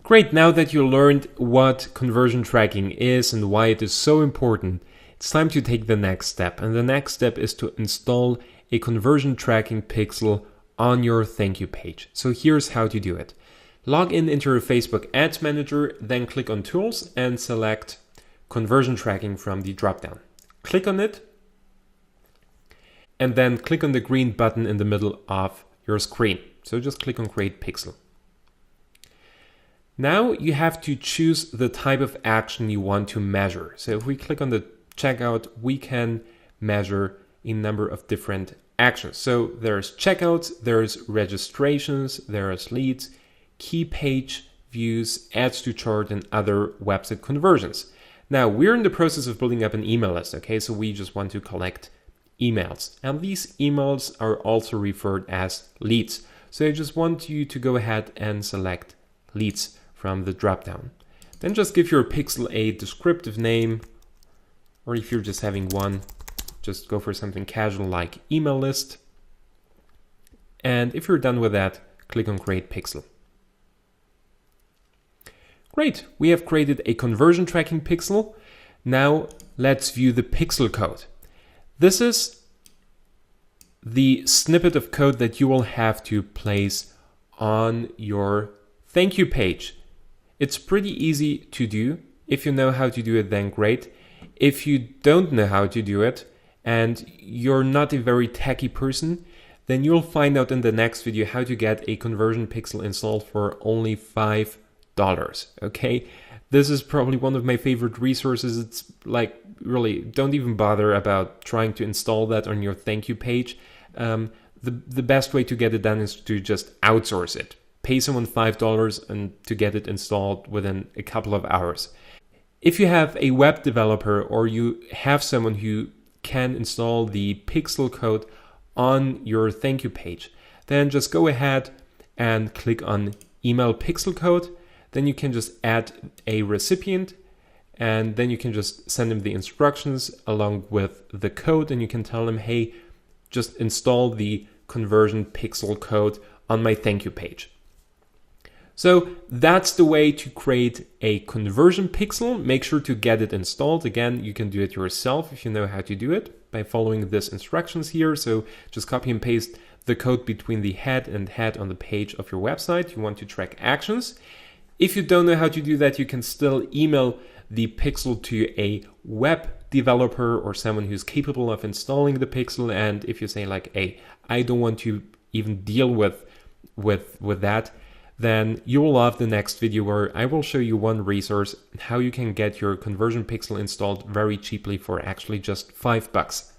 Great, now that you learned what conversion tracking is and why it is so important, it's time to take the next step. And the next step is to install a conversion tracking pixel on your thank you page. So here's how to do it. Log in into your Facebook Ads Manager, then click on Tools and select Conversion Tracking from the dropdown. Click on it, and then click on the green button in the middle of your screen. So just click on Create Pixel. Now you have to choose the type of action you want to measure. So if we click on the checkout, we can measure a number of different actions. So there's checkouts, there's registrations, there's leads, key page views, adds to chart, and other website conversions. Now we're in the process of building up an email list, okay? So we just want to collect emails. And these emails are also referred as leads. So I just want you to go ahead and select leads from the dropdown. Then just give your pixel a descriptive name, or if you're just having one, just go for something casual like email list. And if you're done with that, click on Create Pixel. Great, we have created a conversion tracking pixel. Now let's view the pixel code. This is the snippet of code that you will have to place on your thank you page. It's pretty easy to do. If you know how to do it, then great. If you don't know how to do it and you're not a very techy person, then you'll find out in the next video how to get a conversion pixel installed for only $5. Okay, this is probably one of my favorite resources. It's like, really, don't even bother about trying to install that on your thank you page. The best way to get it done is to just outsource it. Pay someone $5 and to get it installed within a couple of hours. If you have a web developer or you have someone who can install the pixel code on your thank you page, then just go ahead and click on Email Pixel Code. Then you can just add a recipient, and then you can just send them the instructions along with the code, and you can tell them, hey, just install the conversion pixel code on my thank you page. So that's the way to create a conversion pixel. Make sure to get it installed. Again, you can do it yourself if you know how to do it by following these instructions here. So just copy and paste the code between the head and head on the page of your website. You want to track actions. If you don't know how to do that, you can still email the pixel to a web developer or someone who's capable of installing the pixel. And if you say like, hey, I don't want to even deal with that, then you will love the next video where I will show you one resource how you can get your conversion pixel installed very cheaply for actually just $5.